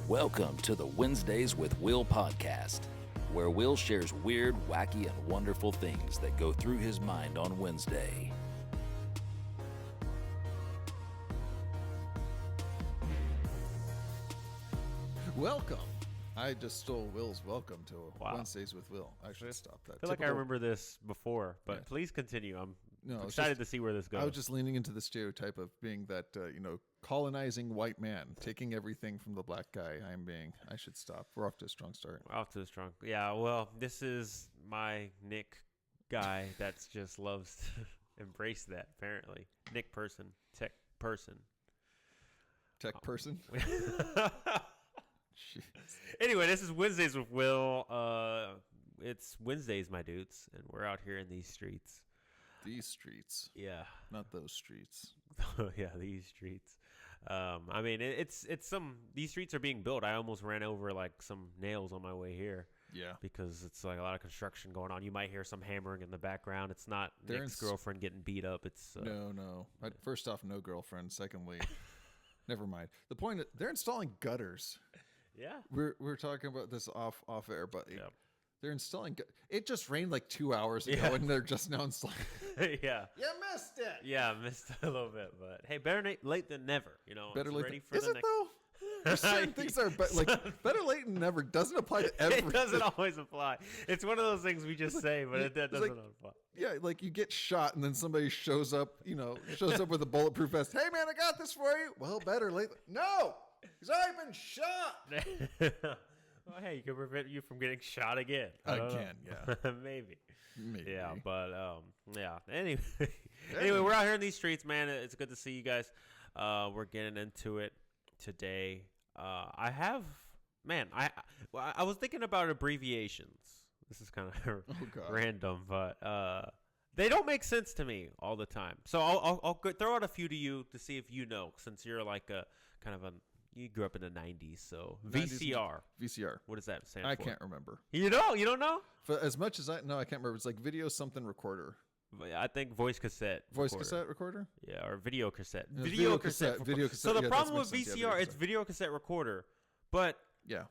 Welcome to the Wednesdays with Will podcast, where Will shares weird, wacky, and wonderful things that go through his mind on Wednesday. Welcome. I just stole Will's welcome to Wednesdays with Will. I should stop that. I feel like I remember this before, but please continue. I'm excited to see where this goes. I was just leaning into the stereotype of being that, colonizing white man, taking everything from the black guy. I should stop. We're off to a strong start. Yeah, well, this is my Nick guy that just loves to embrace that, apparently. Nick person, tech person. Tech person? Anyway, this is Wednesdays with Will. It's Wednesdays, my dudes, and we're out here in these streets. These streets. Yeah. Not those streets. Yeah, these streets. These streets are being built. I almost ran over like some nails on my way here. Yeah. Because it's like a lot of construction going on. You might hear some hammering in the background. It's not Nick's girlfriend getting beat up. It's No. First off, no girlfriend. Secondly, never mind. The point is, they're installing gutters. Yeah. We're talking about this off air, but they're installing. It just rained like 2 hours ago, and they're just now installing. Yeah. You missed it. Yeah, I missed it a little bit, but hey, better late than never. Better late. Ready for is the it next... though? There's certain things that are better late than never doesn't apply to everything. It doesn't always apply. It's one of those things we just say, but that doesn't apply. Yeah, like you get shot and then somebody shows up with a bulletproof vest. Hey man, I got this for you. Well, better late. No, he's already been shot. Well, hey, you can prevent you from getting shot again. Yeah. Maybe. Yeah, but Anyway, we're out here in these streets, man. It's good to see you guys. We're getting into it today. I was thinking about abbreviations. This is kind of random, but they don't make sense to me all the time. So I'll throw out a few to you to see if you know, since you're like a kind of you grew up in the 90s, so VCR. VCR. What does that stand for? I can't remember. You don't know? For as much as I can't remember. It's like video something recorder. I think voice cassette. Cassette recorder? Yeah, or video cassette. Video cassette. So the problem with VCR, it's video cassette recorder. But yeah,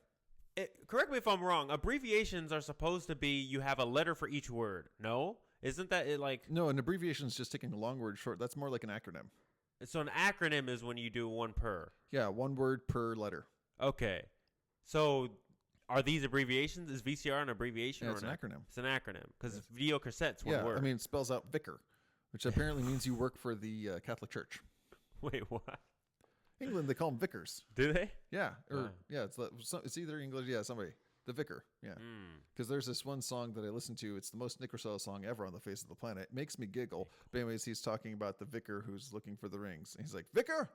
correct me if I'm wrong. Abbreviations are supposed to be you have a letter for each word. No? Isn't that it? Like no, an abbreviation is just taking a long word short. That's more like an acronym. So an acronym is when you do one per. Yeah, one word per letter. Okay. So are these abbreviations? Is VCR an abbreviation or it's an acronym? It's an acronym because video cassette's one word. I mean, it spells out vicar, which apparently means you work for the Catholic Church. Wait, what? England, they call them vicars. Do they? Yeah. It's either English. Yeah, somebody. The vicar. Yeah. Because there's this one song that I listen to. It's the most Nick Rosello song ever on the face of the planet. It makes me giggle. But anyways, he's talking about the vicar who's looking for the rings. And he's like, Vicar,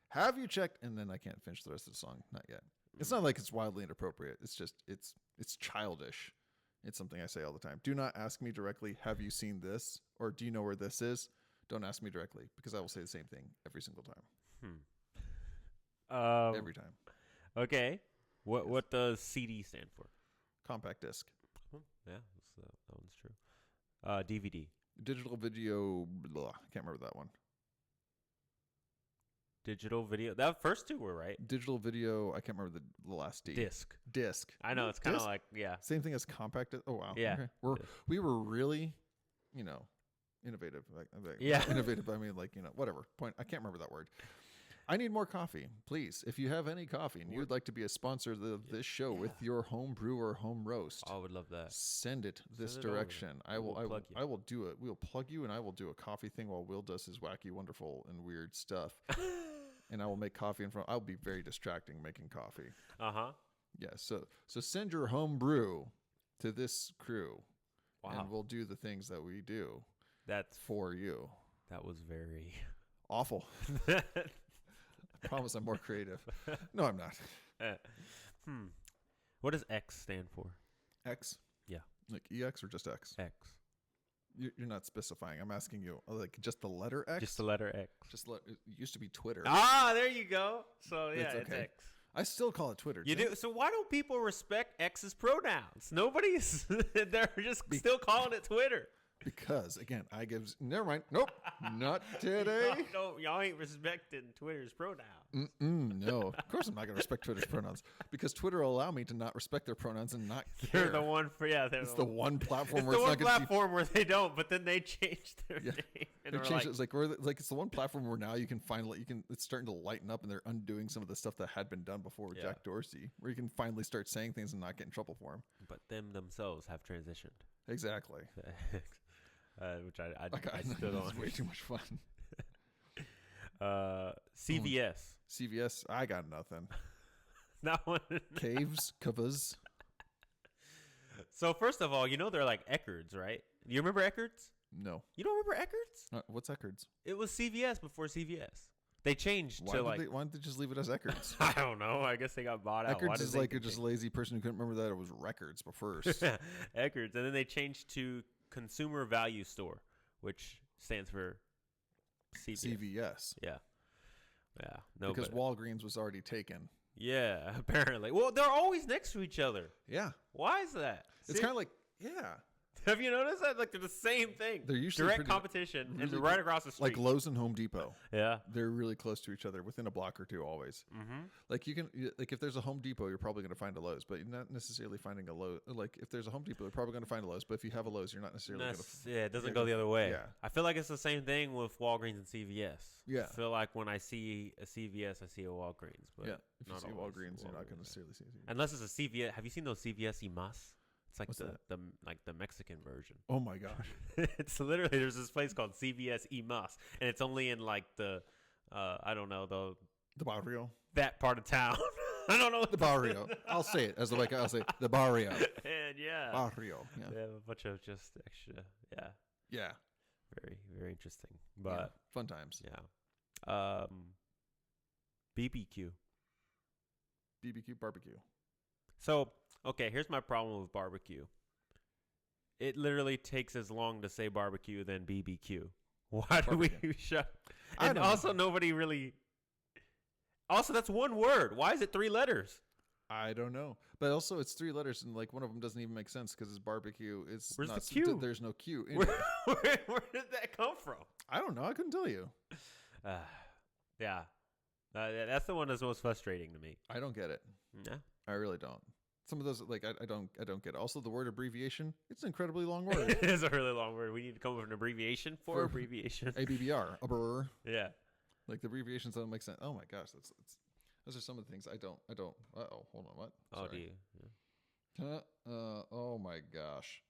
have you checked? And then I can't finish the rest of the song. Not yet. It's not like it's wildly inappropriate. It's just, it's childish. It's something I say all the time. Do not ask me directly, have you seen this? Or do you know where this is? Don't ask me directly because I will say the same thing every single time. Every time. Okay. What does CD stand for? Compact disc. Yeah, that one's true. DVD. Digital video. Blah. I can't remember that one. Digital video. That first two were right. Digital video. I can't remember the last D. Disc. I know it's kind of like same thing as compact. Oh wow. Yeah. Okay. We were really, innovative. Innovative. I mean, whatever. Point. I can't remember that word. I need more coffee, please. If you have any coffee and you would like to be a sponsor of this show with your home brew or home roast, I would love that. Send it this direction. I will do it. We'll plug you, and I will do a coffee thing while Will does his wacky, wonderful, and weird stuff. And I will make coffee in front. I'll be very distracting making coffee. Yeah. So send your home brew to this crew, and we'll do the things that we do. That's for you. That was very awful. I promise I'm more creative. No, I'm not. What does X stand for? X? Yeah. Like EX or just X? X. You're not specifying. I'm asking you, like just the letter X? Just the letter X. It used to be Twitter. There you go. So yeah, it's X. I still call it Twitter. You do? So why don't people respect X's pronouns? Nobody's. They're just still calling it Twitter. Because again, never mind. Nope, not today. Y'all ain't respecting Twitter's pronouns. No, of course I'm not going to respect Twitter's pronouns because Twitter will allow me to not respect their pronouns and not care. They're the one for It's the one platform where it's the it's one not platform where they don't, but then they changed their name. And They changed it. It's like it's the one platform where now you can finally it's starting to lighten up and they're undoing some of the stuff that had been done before with Jack Dorsey, where you can finally start saying things and not get in trouble for them. But them themselves have transitioned. Exactly. Which I stood on. It's way too much fun. CVS. CVS, I got nothing. That one. Caves, covers. So first of all, they're like Eckerd's, right? You remember Eckerd's? No. You don't remember Eckerd's? What's Eckerd's? It was CVS before CVS. They changed why didn't they just leave it as Eckerd's? I don't know. I guess they got bought out. Eckerd's is like just a lazy person who couldn't remember that it was Records first. Eckerd's, and then they changed to Consumer Value Store, which stands for CVS. Yeah. No, because Walgreens was already taken. Yeah, apparently. Well, they're always next to each other. Yeah. Why is that? It's kind of like, Have you noticed that? Like, they're the same thing. They're usually direct competition, really and they're right across the street. Like Lowe's and Home Depot. Yeah. They're really close to each other, within a block or two always. Mm-hmm. Like, if there's a Home Depot, you're probably going to find a Lowe's, but you're not necessarily finding a Lowe's. Like, if there's a Home Depot, you're probably going to find a Lowe's, but if you have a Lowe's, you're not necessarily going to. Yeah, it doesn't go the other way. Yeah. I feel like it's the same thing with Walgreens and CVS. Yeah. I feel like when I see a CVS, I see a Walgreens. But yeah. If you not see always Walgreens, you're not going to necessarily see CVS. Unless it's a CVS. Have you seen those CVS Imas? It's like What's the Mexican version. Oh my gosh! It's literally there's this place called CVS Imas, and it's only in like the I don't know the barrio, that part of town. I don't know what the barrio. I'll say it as the way I'll say the barrio. And barrio. Yeah. They have a bunch of just extra. Yeah. Very very interesting, but fun times. Yeah. BBQ barbecue. So, okay, here's my problem with barbecue. It literally takes as long to say barbecue than BBQ. Why do we shut? And also, nobody really. Also, that's one word. Why is it 3 letters? I don't know. But also, it's 3 letters, and like one of them doesn't even make sense because it's barbecue. Where's the Q? There's no Q. Anyway. Where did that come from? I don't know. I couldn't tell you. Yeah. That's the one that's most frustrating to me. I don't get it. Yeah. I really don't. Some of those, like, I don't get it. Also, the word abbreviation, it's an incredibly long word. It is a really long word. We need to come up with an abbreviation for abbreviation. ABBR. Yeah. Like, the abbreviations don't make sense. Oh my gosh, those are some of the things I don't. Uh-oh, hold on, what? Sorry. Oh, do you? Yeah. Oh my gosh.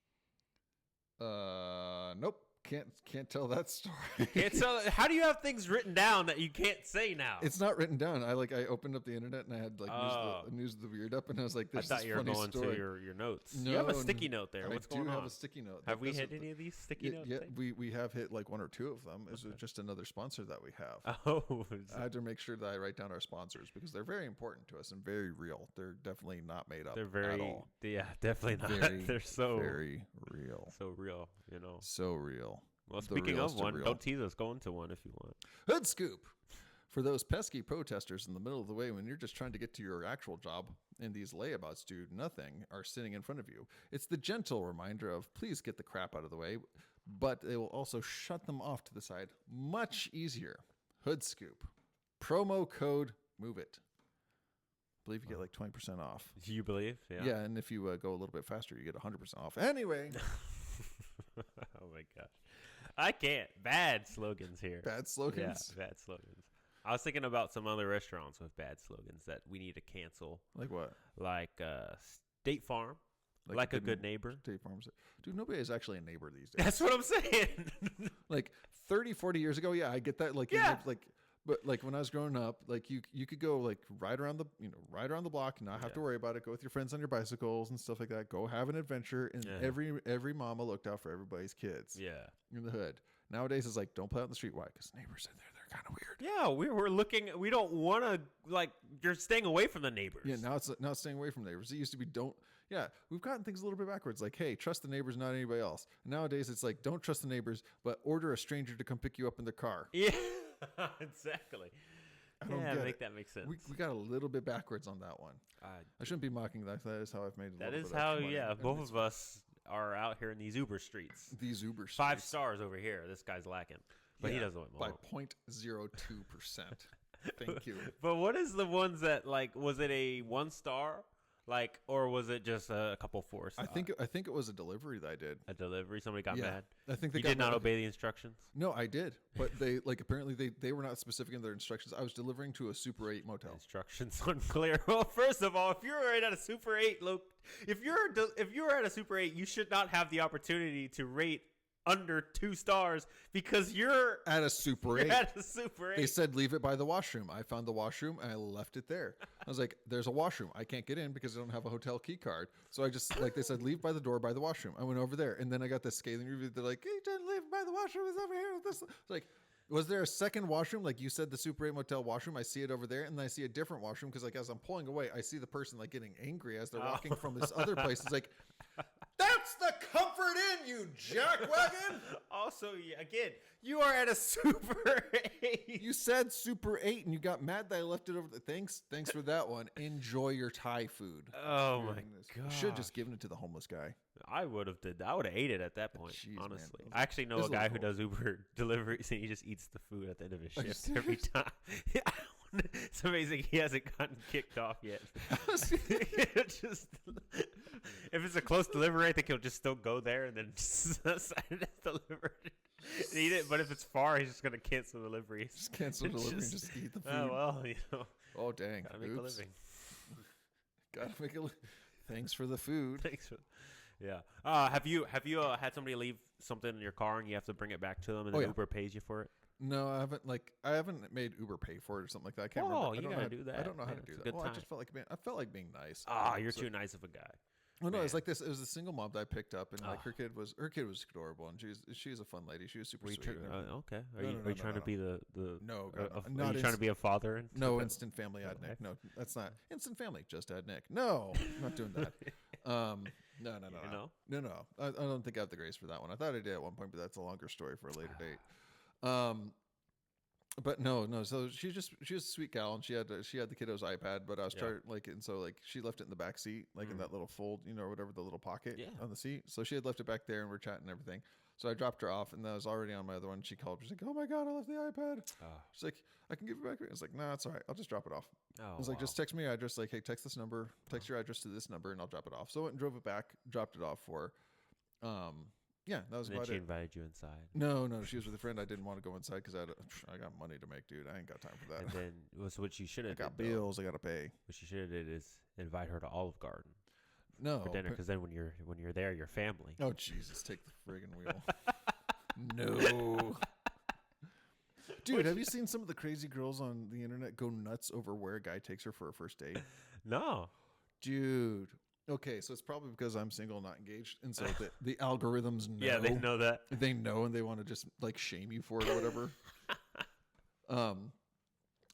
Nope. Can't tell that story. Can't tell. How do you have things written down that you can't say now? It's not written down. I opened up the internet and I had like news of the weird up, and I was like, "There's this funny story." I thought you were going to your notes. No, you have a sticky note there. What's going on? I do have a sticky note. Have we hit any of these sticky notes? Yeah, we have hit like 1 or 2 of them. It's just another sponsor that we have. Oh, I had to make sure that I write down our sponsors because they're very important to us and very real. They're definitely not made up. They're very at all. Yeah, definitely not. They're so very real. So real, So real. Well, speaking of one, don't tease us. Go into one if you want. Hood Scoop. For those pesky protesters in the middle of the way when you're just trying to get to your actual job and these layabouts do nothing are sitting in front of you, it's the gentle reminder of please get the crap out of the way, but it will also shut them off to the side much easier. Hood Scoop. Promo code MOVEIT. I believe you get like 20% off. Do you believe? Yeah. Yeah, and if you go a little bit faster, you get 100% off. Anyway. Oh my gosh. I can't. Bad slogans here. Bad slogans? Yeah, bad slogans. I was thinking about some other restaurants with bad slogans that we need to cancel. Like what? Like State Farm. Like a good neighbor. State Farm. Dude, nobody is actually a neighbor these days. That's what I'm saying. Like 30, 40 years ago, yeah, I get that. Like, yeah. But like when I was growing up, like you could go like ride around the block and not have to worry about it. Go with your friends on your bicycles and stuff like that. Go have an adventure, and every mama looked out for everybody's kids. Yeah, in the hood. Nowadays it's like don't play out in the street. Why? Because neighbors are there. They're kind of weird. Yeah, we're looking. We don't want to like. You're staying away from the neighbors. Yeah, now it's staying away from neighbors. It used to be don't. Yeah, we've gotten things a little bit backwards. Like, hey, trust the neighbors, not anybody else. And nowadays it's like don't trust the neighbors, but order a stranger to come pick you up in their car. Yeah, exactly. That makes sense. We got a little bit backwards on that one. I shouldn't be mocking that. That is how I've made it. That is how, both of us are out here in these Uber streets. These Uber streets. 5 stars over here. This guy's lacking. But he doesn't want more. By 0.02%. Thank you. But what is the ones that, like, was it a 1 star? Like, or was it just a couple 4 stars? I think it was a delivery that I did. A delivery? Somebody got mad? I think they You did not obey the instructions? No, I did. But they, like, apparently they were not specific in their instructions. I was delivering to a Super 8 motel. Instructions unclear. Well, first of all, if you're right at a Super 8, if you're at a Super 8, you should not have the opportunity to rate under 2 stars because you're at a Super 8. At a Super 8. They said leave it by the washroom. I found the washroom and I left it there. I was like, there's a washroom. I can't get in because I don't have a hotel key card. So I just, like, they said, leave by the door by the washroom. I went over there and then I got this scathing review. They're like, hey, didn't leave by the washroom. It's over here with this. It's like, was there a second washroom? Like you said, the Super 8 motel washroom. I see it over there, and then I see a different washroom because, like, as I'm pulling away, I see the person, like, getting angry as they're walking from this other place. It's like, that's the Comfort Inn, you jackwagon. Also, again, you are at a Super 8. You said Super 8, and you got mad that I left it over. Thanks for that one. Enjoy your Thai food. Oh my god! Should have just given it to the homeless guy. I would have did. I would have ate it at that point. Jeez, honestly, man. I actually know a guy who cool. does Uber deliveries, and he just eats the food at the end of his Are you shift every time. It's amazing he hasn't gotten kicked off yet. Just if it's a close delivery, I think he'll just still go there and then sign it as delivered and eat it. But if it's far, he's just gonna cancel deliveries. Just cancel delivery and just eat the food. Oh well, you know. Oh dang! Gotta make a living. Gotta make a living. Thanks for the food. Thanks for. Yeah. Have you had somebody leave something in your car and you have to bring it back to them and then Uber pays you for it? No, I haven't made Uber pay for it or something like that. I can't remember. You gotta do that. I don't know how to do that. Well, I just felt like being nice. You're too nice of a guy. Oh no, it's like this. It was a single mom that I picked up, and like her kid was adorable, and she's a fun lady. She was super sweet. Okay. Are you trying to be the no? Are you trying to be a father? No, instant family add Nick. No, that's not instant family. Just add Nick. No, I'm not doing that. No. I don't think I have the grace for that one. I thought I did at one point, but that's a longer story for a later date. But no. So she was a sweet gal, and she had the kiddo's iPad. But I was trying and so she left it in the back seat, in that little fold, or whatever, the little pocket on the seat. So she had left it back there, and we're chatting and everything. So I dropped her off, and I was already on my other one. She called. She's like, "Oh my god, I left the iPad." She's like, "I can give it back." I was like, "Nah, it's all right. I'll just drop it off." I was like, "Just text me your address. Like, hey, text this number. Text your address to this number, and I'll drop it off." So I went and drove it back, dropped it off for her. Yeah, that was about it. She invited you inside. No, she was with a friend. I didn't want to go inside because I got money to make, dude. I ain't got time for that. And then what you should have. I got bills. I got to pay. What you should have did is invite her to Olive Garden. No, for dinner, because then when you're there, you're family. Oh Jesus, take the friggin' wheel. No. Dude, have you seen some of the crazy girls on the internet go nuts over where a guy takes her for a first date? No. Dude. Okay, so it's probably because I'm single, not engaged, and so the algorithms know. Yeah, they know that. They know, and they want to just shame you for it or whatever.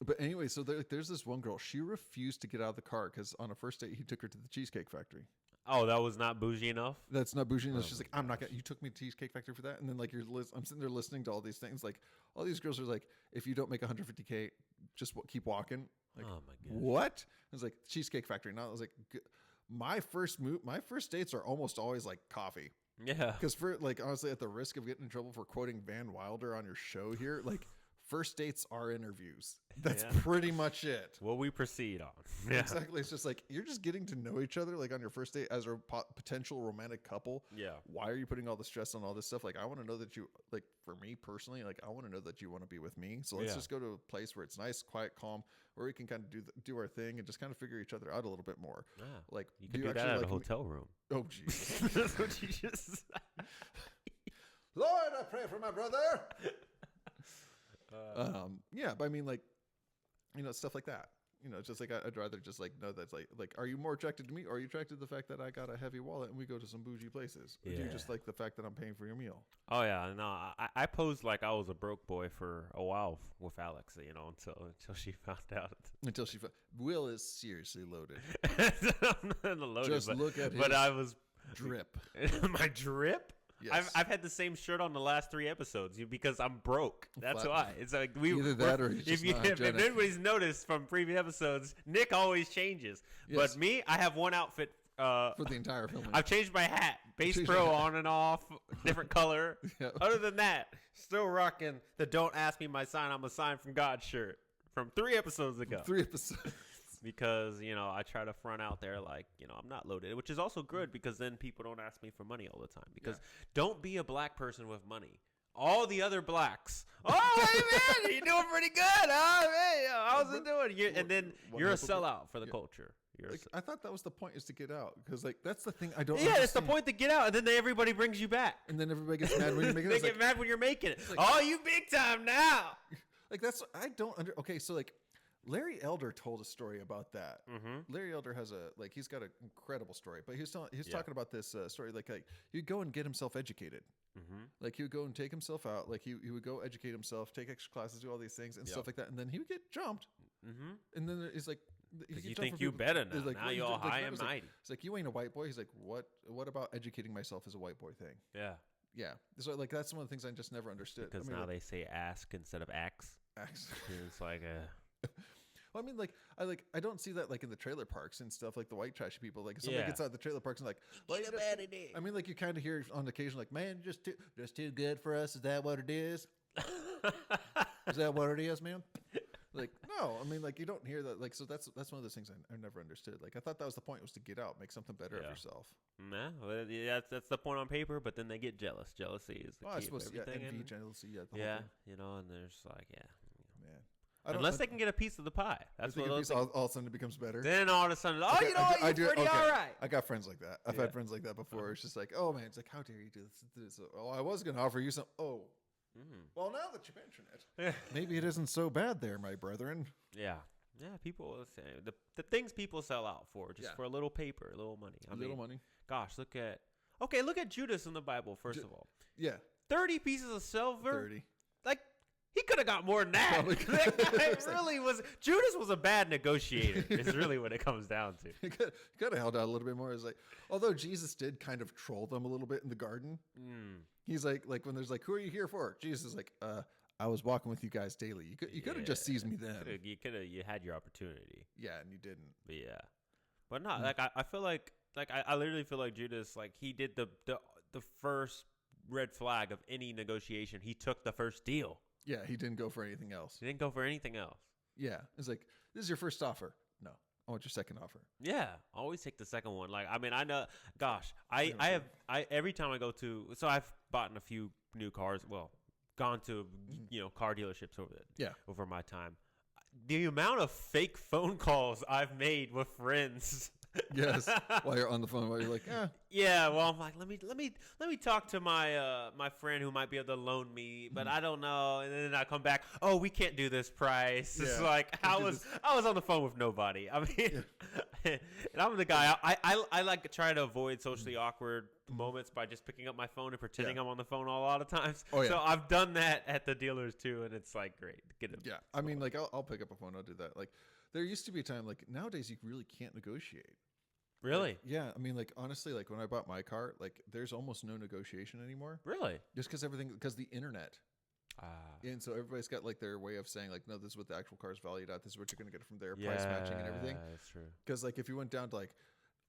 But anyway, so there's this one girl. She refused to get out of the car because on a first date he took her to the Cheesecake Factory. Oh, that was not bougie enough? That's not bougie enough. She's like, I'm not gonna. You took me to Cheesecake Factory for that, and then I'm sitting there listening to all these things. Like all these girls are like, if you don't make $150K, just keep walking. Like, oh my god, what? I was like, Cheesecake Factory. Now I was like, my first dates are almost always like coffee. Yeah, because honestly, at the risk of getting in trouble for quoting Van Wilder on your show here, first dates are interviews. That's pretty much it. What we proceed on. Yeah. Exactly. It's just you're just getting to know each other on your first date as a potential romantic couple. Yeah. Why are you putting all the stress on all this stuff? I want to know that you, for me personally, I want to know that you want to be with me. So let's just go to a place where it's nice, quiet, calm, where we can kind of do our thing and just kind of figure each other out a little bit more. Yeah. You can do that at a hotel room. Oh, jeez. That's what you just said. Lord, I pray for my brother. But I mean, stuff like that. It's just I'd rather just know that's are you more attracted to me, or are you attracted to the fact that I got a heavy wallet and we go to some bougie places? Or do you just like the fact that I'm paying for your meal? Oh yeah, no, I posed like I was a broke boy for a while with Alex, until she found out. Until she found Will is seriously loaded. I'm not loaded, just look at his I was drip. My drip. Yes. I've had the same shirt on the last 3 episodes because I'm broke. That's why. It's either that or he's just if anybody's noticed from previous episodes, Nick always changes. Yes. But me, I have one outfit for the entire film. I've changed my hat, Bass Pro on and off, different color. Yep. Other than that, still rocking the "Don't Ask Me My Sign, I'm a Sign from God" shirt from 3 episodes ago. 3 episodes. Because, I try to front out there like, I'm not loaded, which is also good because then people don't ask me for money all the time. Because don't be a black person with money. All the other blacks, oh, hey, man, you're doing pretty good. Oh, hey, how's it doing? And then you're a sellout for the culture. I thought that was the point, is to get out. Because, that's the thing I don't understand. It's the point to get out. And then everybody brings you back. And then everybody gets mad when you're making it. They get mad when you're making it. Oh, you big time now. I don't okay, so, Larry Elder told a story about that. Mm-hmm. Larry Elder has he's got an incredible story, but he's talking about this story, he'd go and get himself educated. Mm-hmm. He would go and take himself out, he would go educate himself, take extra classes, do all these things and stuff like that, and then he would get jumped. Mm-hmm. And then he's like, you think you better now? Now you're all high and mighty. It's like, you ain't a white boy. He's like, what about educating myself as a white boy thing? Yeah. Yeah. So that's one of the things I just never understood. Because now they say ask instead of axe. Axe. It's like a... Well, I don't see that in the trailer parks and stuff, the white trashy people. Somebody gets out of the trailer parks and get a bad idea. I mean, you kind of hear on occasion man, just too good for us. Is that what it is? Is that what it is, man? No. I mean, you don't hear that. So that's one of those things I never understood. I thought that was the point, was to get out, make something better of yourself. Nah, well, that's the point on paper. But then they get jealous. Jealousy is the key. I suppose, envy, jealousy, and there's man. Unless they can get a piece of the pie. That's what those all of a sudden it becomes better. Then all of a sudden, all right. I got friends like that. I've had friends like that before. It's just oh man, it's how dare you do this? Oh, I was going to offer you some. Oh, well, now that you mention it, maybe it isn't so bad there, my brethren. Yeah. People say the things people sell out for just for a little paper, a little money. Little money. Gosh, look at Judas in the Bible. First of all, 30 pieces of silver. 30. He could have got more than that. It really was. Judas was a bad negotiator. Is really what it comes down to. He could have held out a little bit more. It's although Jesus did kind of troll them a little bit in the garden. He's like when there's who are you here for? Jesus is I was walking with you guys daily. You could have just seized me then. You had your opportunity. Yeah, and you didn't. But no, I feel I literally feel like Judas, he did the first red flag of any negotiation. He took the first deal. Yeah, he didn't go for anything else. Yeah, it's this is your first offer. No, I want your second offer. Yeah, always take the second one. I know. Gosh, I every time I go to, so I've bought a few new cars. Well, gone to car dealerships over my time. The amount of fake phone calls I've made with friends. Yes, while you're on the phone, while you're yeah. Well, I'm let me talk to my my friend who might be able to loan me, but I don't know. And then I come back. Oh, we can't do this price. It's I was on the phone with nobody. I mean, and I'm the guy. I try to avoid socially awkward moments by just picking up my phone and pretending I'm on the phone a lot of times. Oh, yeah. So I've done that at the dealers too, and it's great. I mean, I'll pick up a phone. I'll do that. There used to be a time nowadays you really can't negotiate. Really? Yeah. I mean, honestly, when I bought my car, there's almost no negotiation anymore. Really? Just because the internet. And so everybody's got their way of saying no, this is what the actual car is valued at. This is what you're going to get from their price matching and everything. Yeah, that's true. Because if you went down to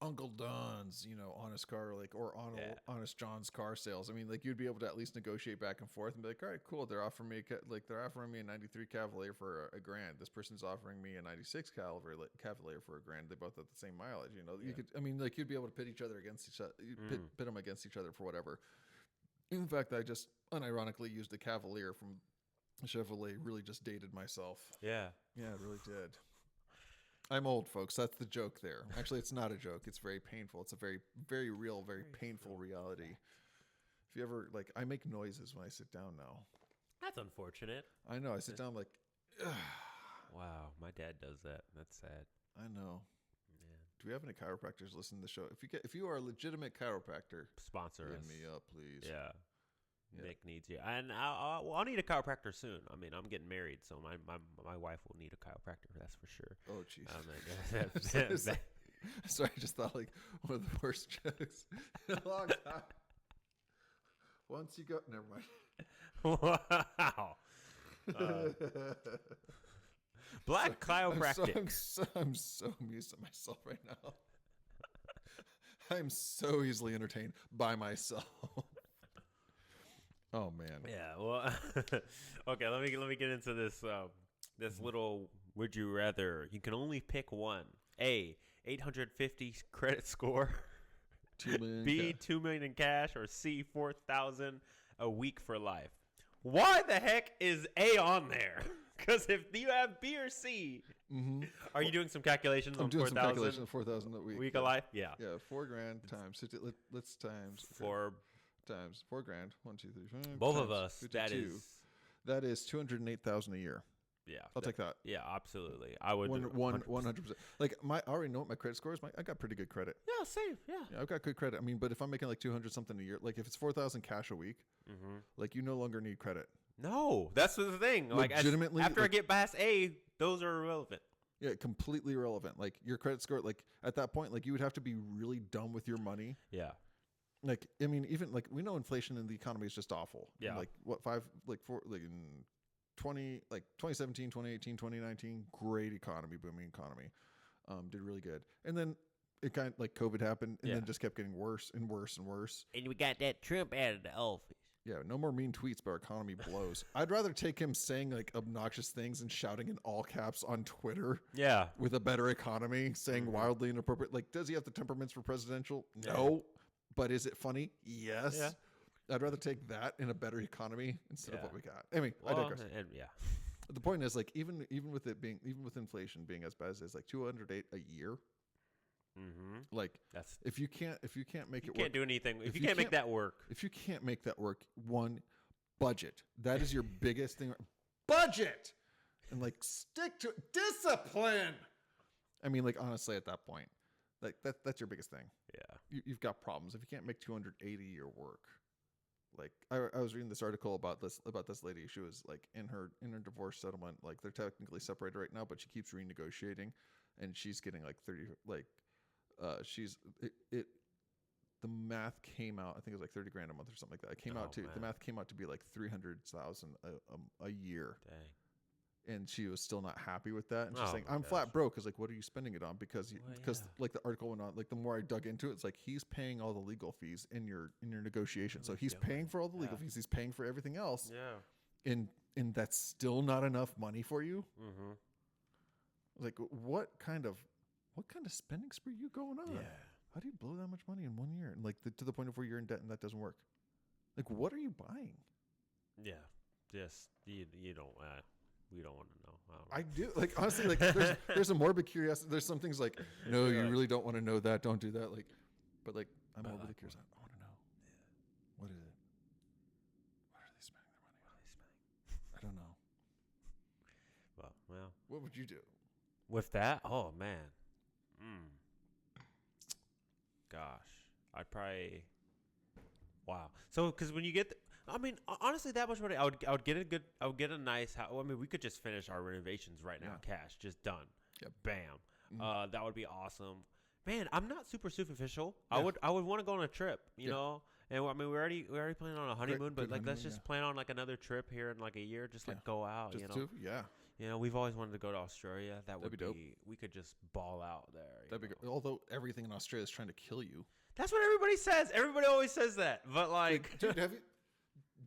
Uncle Don's, Honest Car, or Honest John's car sales. I mean, you'd be able to at least negotiate back and forth and be all right, cool. They're offering me a 93 Cavalier for $1,000. This person's offering me a 96 Cavalier for $1,000. They both have the same mileage. You could, I mean, you'd be able to pit each other against each other, pit them against each other for whatever. In fact, I just unironically used a Cavalier from Chevrolet. Really just dated myself. Yeah, it really did. I'm old, folks. That's the joke there. Actually, it's not a joke. It's very painful. It's a very, very real, very painful reality. If you ever, I make noises when I sit down now. That's unfortunate. I know. I sit down ugh. Wow, my dad does that. That's sad. I know. Yeah. Do we have any chiropractors listening to the show? If you are a legitimate chiropractor, sponsor hit us. me up, please. Yeah. Nick needs you, and I'll need a chiropractor soon. I mean, I'm getting married, so my wife will need a chiropractor. That's for sure. Oh, jeez. Sorry, I just thought one of the worst jokes in a long time. Once you go, never mind. Wow. Black chiropractic. I'm so amused at myself right now. I'm so easily entertained by myself. Oh man. Yeah. Well. Okay. Let me get into this. This little would you rather. You can only pick one. A, 850 credit score. 2 million. B, 2 million in cash, or C, 4,000 a week for life. Why the heck is A on there? Because if you have B or C, are you doing some calculations on 4,000? I'm doing some calculations on 4,000 a week. Of life? Yeah. Yeah, $4,000 times. Let's times For times $4,000. 1, 2, 3, 4. both of us, 52. That is 208,000 a year. Yeah, I'll take that. Yeah, absolutely. I would 100%. Like I already know what my credit score is. I got pretty good credit. Yeah, same. Yeah. Yeah, I've got good credit. I mean, but if I'm making like 200 something a year, like if it's 4,000 cash a week, like you no longer need credit. No, that's the thing. Like Legitimately, after like, I get past A, those are irrelevant. Yeah, completely irrelevant. Like your credit score, like at that point, like you would have to be really dumb with your money. Yeah. Like I mean, even like we know inflation in the economy is just awful. Yeah. And, like what 2017, 2018, 2019, great economy, booming economy, did really good. And then it kind of like COVID happened, and then just kept getting worse and worse and worse. And we got that Trump added to office. Yeah, no more mean tweets, but our economy blows. I'd rather take him saying like obnoxious things and shouting in all caps on Twitter. Yeah. With a better economy, saying wildly inappropriate. Like, does he have the temperaments for presidential? No. But is it funny? Yes. Yeah. I'd rather take that in a better economy instead of what we got. Anyway, I digress. The point is, like, even with inflation being as bad as like 208 a year. Like that's if you can't make it work, you can't do anything. If you can't make that work, one, budget. That is your biggest thing. Budget, and like stick to discipline. I mean, like honestly, at that point, like that's your biggest thing. Yeah, you've got problems if you can't make 280 a year work. Like I was reading this article about this lady. She was like in her divorce settlement. Like they're technically separated right now, but she keeps renegotiating, and she's getting like 30 like. The math came out. I think it was like $30,000 a month or something like that. The math came out to be like 300,000 a year. Dang. And she was still not happy with that. And she's saying, "I'm flat broke." Because like, what are you spending it on? Because like the article went on. Like the more I dug into it, it's like he's paying all the legal fees in your negotiation. So he's paying for all the legal fees. He's paying for everything else. Yeah. And that's still not enough money for you. Like what kind of spending spree you going on? Yeah. How do you blow that much money in 1 year? And like to the point of where you're in debt and that doesn't work. Like, what are you buying? Yeah. Yes. You don't. We don't want to know. I do. Like honestly, like there's a morbid curiosity. There's some things like, no, you really don't want to know that. Don't do that. Like, but like I'm morbidly curious. I want to know. Yeah. What is it? What are they spending their money on? I don't know. Well. What would you do with that? Oh man. Gosh, I'd probably. Wow. So, because when you get, I mean, honestly, that much money, I would get a nice house. I mean, we could just finish our renovations right now, cash, just done. Yep. Bam. That would be awesome. Man, I'm not super superficial. Yeah. I would want to go on a trip, you know. And I mean, we already planning on a honeymoon, but like let's just plan on like another trip here in like a year, just like go out, just you know. You know, we've always wanted to go to Australia. That'd be dope. We could just ball out there. That'd be good. Although everything in Australia is trying to kill you. That's what everybody says. Everybody always says that. But like dude, have you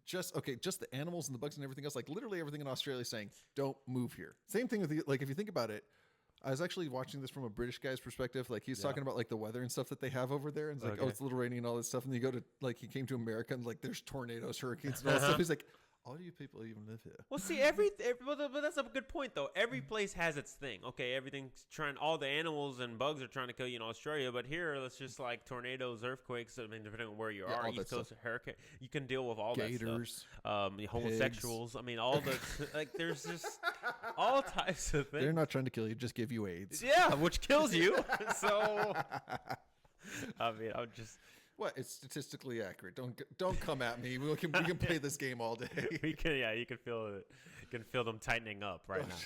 just the animals and the bugs and everything else, like literally everything in Australia is saying, don't move here. Same thing with like if you think about it, I was actually watching this from a British guy's perspective. Like he's talking about like the weather and stuff that they have over there. And it's like, oh, it's a little rainy and all this stuff. And you go to like, he came to America and like there's tornadoes, hurricanes and all that stuff. He's like, all you people even live here. Well, see, but that's a good point though. Every place has its thing. Okay, everything's all the animals and bugs are trying to kill you in Australia, but here, let's just like tornadoes, earthquakes. I mean, depending on where you are, East Coast, hurricane, you can deal with all Gators, that stuff. Homosexuals. Pigs. I mean, all the like. There's just all types of things. They're not trying to kill you; just give you AIDS. Yeah, which kills you. So, I mean, I'm just. What? It's statistically accurate. Don't come at me. We can play this game all day. You can feel it. You can feel them tightening up right now.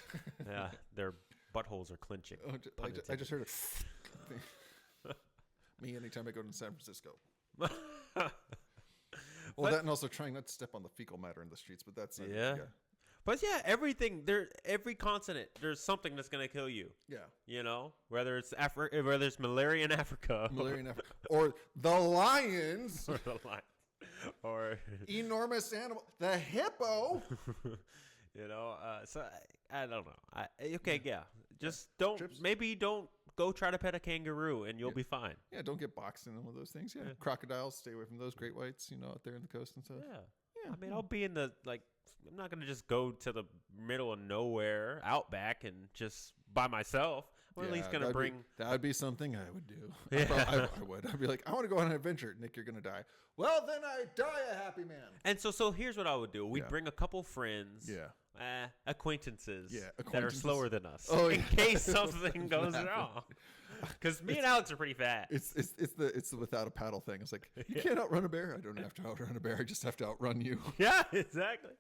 Yeah, their buttholes are clenching. I just heard it. Me anytime I go to San Francisco. Well, that and also trying not to step on the fecal matter in the streets, but that's But yeah, every continent, there's something that's gonna kill you. Yeah. You know, whether it's whether it's malaria in Africa, or the lions, or the lion, or enormous animal, the hippo. You know, so I don't know. Just don't. Trips? Maybe don't go try to pet a kangaroo, and you'll be fine. Yeah, don't get boxed in one of those things. Yeah. Crocodiles, stay away from those. Great whites, out there in the coast and stuff. Yeah. I mean, I'll be in the I'm not gonna just go to the middle of nowhere, outback, and just by myself. I'm at least gonna bring. That would be something I would do. Yeah. I would. I'd be like, I want to go on an adventure. Nick, you're gonna die. Well, then I die a happy man. And so here's what I would do. We'd bring a couple friends. Yeah. Acquaintances. Yeah. That are slower than us. Oh, in case something goes wrong. Because me and Alex are pretty fast. It's the without a paddle thing. It's like, you can't outrun a bear. I don't have to outrun a bear. I just have to outrun you. Yeah, exactly.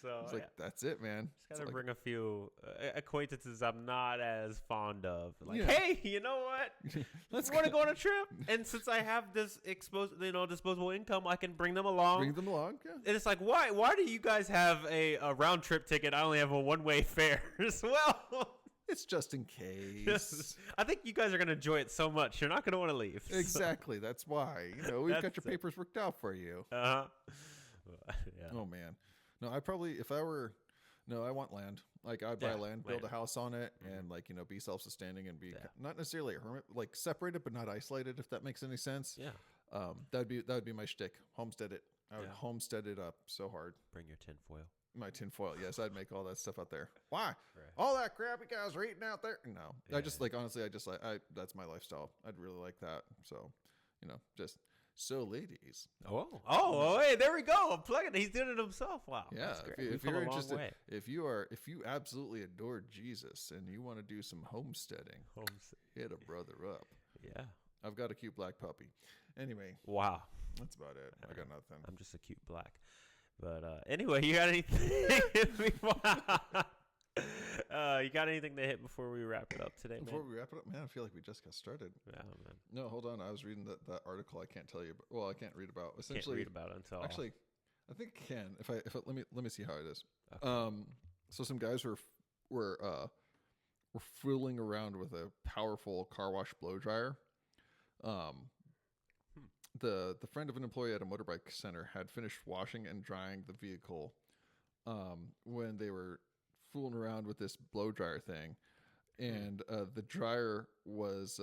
So it's like, that's it, man. Just gotta bring a few acquaintances I'm not as fond of. Like, hey, you know what? Let's want to go on a trip. And since I have this disposable income, I can bring them along. Yeah. And it's like, why do you guys have a round trip ticket? I only have a one-way fare as well. It's just in case. I think you guys are going to enjoy it so much. You're not going to want to leave. Exactly. That's why. We've got your papers worked out for you. Uh-huh. Yeah. Oh, man. No, I want land. Like, I'd buy land, build a house on it, and, be self-sustaining and be not necessarily a hermit, like separated but not isolated, if that makes any sense. Yeah. That would be my shtick. Homestead it. I would homestead it up so hard. Bring your tinfoil. My tinfoil, yes, I'd make all that stuff out there. Why? Right. All that crap you guys are eating out there? No, I just honestly, that's my lifestyle. I'd really like that. So, ladies. Hey, there we go. I'm plugging it. He's doing it himself. Wow. Yeah. If you're interested, if you absolutely adore Jesus and you want to do some homesteading, hit a brother up. Yeah. I've got a cute black puppy. Anyway. Wow. That's about it. I got nothing. I'm just a cute black. But anyway, you got anything? You got anything to hit before we wrap it up today, Before we wrap it up, man, I feel like we just got started. Yeah, man. No, hold on. I was reading that article. I can't tell you. I can't read about. Essentially, can't read about it until. Actually, I think I can. If let me see how it is. Okay. So some guys were fooling around with a powerful car wash blow dryer. The friend of an employee at a motorbike center had finished washing and drying the vehicle when they were fooling around with this blow dryer thing, and the dryer was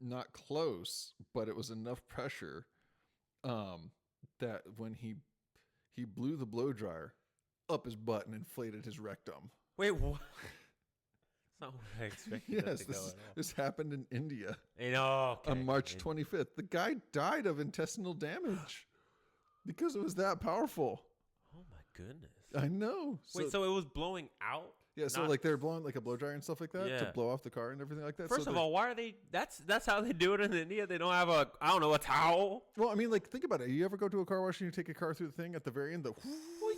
not close, but it was enough pressure that when he blew the blow dryer up his butt and inflated his rectum. Wait, what? Not what I expected. Yes, this happened in India. On March 25th. The guy died of intestinal damage because it was that powerful. Oh my goodness! I know. Wait, so it was blowing out? Yeah, so they're blowing like a blow dryer and stuff like that to blow off the car and everything like that. First of all, why are they? That's how they do it in India. They don't have a towel. Well, I mean, think about it. You ever go to a car wash and you take a car through the thing at the very end? Well,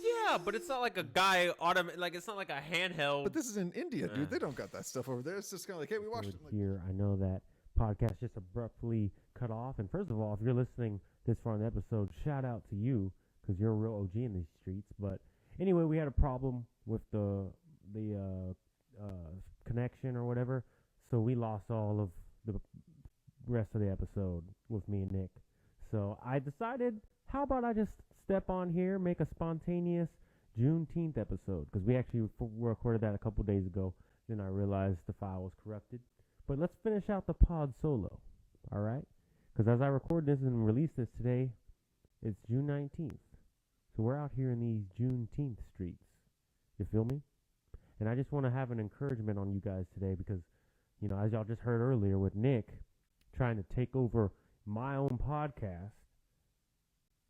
yeah, but it's not like a guy it's not like a handheld. But this is in India, dude. They don't got that stuff over there. It's just kind of like, hey, we washed it. Here, I know that podcast just abruptly cut off. And first of all, if you're listening this far in the episode, shout out to you because you're a real OG in these streets. But anyway, we had a problem with the connection or whatever, so we lost all of the rest of the episode with me and Nick. So I decided, how about I just step on here, make a spontaneous Juneteenth episode, because we actually recorded that a couple days ago. Then I realized the file was corrupted. But let's finish out the pod solo, all right? Because as I record this and release this today, it's June 19th. So we're out here in these Juneteenth streets. You feel me? And I just want to have an encouragement on you guys today because, as y'all just heard earlier with Nick trying to take over my own podcast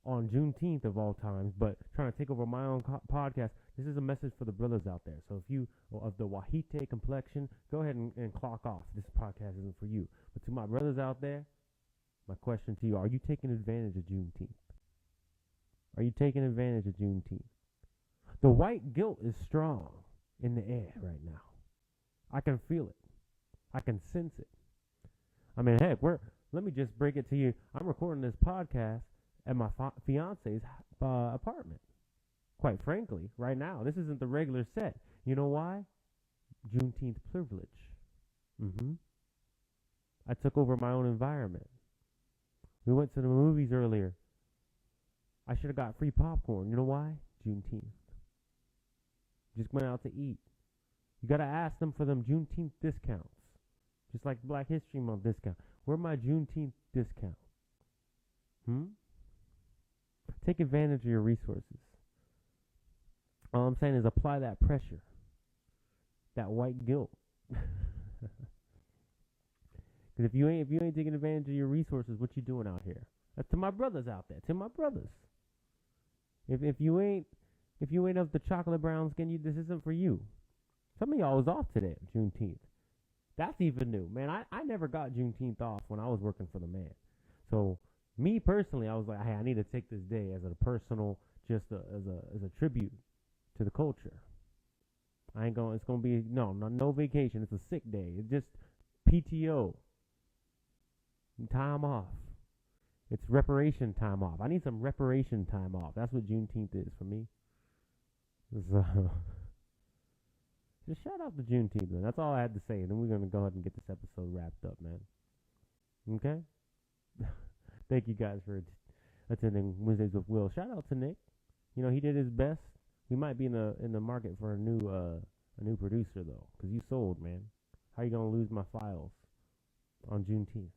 on Juneteenth of all times, but trying to take over my own podcast, this is a message for the brothers out there. So if you are of the Wahite complexion, go ahead and clock off. This podcast isn't for you. But to my brothers out there, my question to you, are you taking advantage of Juneteenth? Are you taking advantage of Juneteenth? The white guilt is strong in the air right now. I can feel it. I can sense it. I mean, heck, let me just break it to you. I'm recording this podcast at my fiance's apartment Quite frankly, right now, this isn't the regular set. You know why? Juneteenth privilege. I took over my own environment. We went to the movies earlier. I should have got free popcorn. You know why? Juneteenth. Just went out to eat. You got to ask them for them Juneteenth discounts. Just like Black History Month discount. Where my Juneteenth discount? Take advantage of your resources. All I'm saying is apply that pressure. That white guilt. Because if you ain't taking advantage of your resources, what you doing out here? That's to my brothers out there. To my brothers. If you ain't of the chocolate brown skin, this isn't for you. Some of y'all was off today, Juneteenth. That's even new, man. I never got Juneteenth off when I was working for the man. So me personally, I was like, hey, I need to take this day as a personal, just as a tribute to the culture. It's gonna be no vacation. It's a sick day. It's just PTO. Time off. It's reparation time off. I need some reparation time off. That's what Juneteenth is for me. So, just shout out to Juneteenth, man. That's all I had to say. And then we're going to go ahead and get this episode wrapped up, man. Okay? Thank you guys for attending Wednesdays with Will. Shout out to Nick. You know, he did his best. We might be in the market for a new producer, though, because you sold, man. How you going to lose my files on Juneteenth?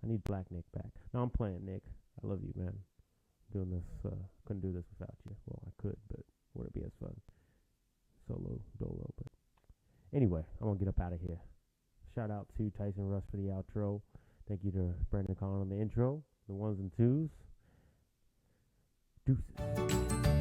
I need Black Nick back. No, I'm playing, Nick. I love you, man. Doing this, couldn't do this without you. Well, I could, but would it be as fun? Solo, dolo, but anyway, I'm going to get up out of here. Shout out to Tyson Russ for the outro. Thank you to Brandon Collin on the intro, the ones and twos. Deuces.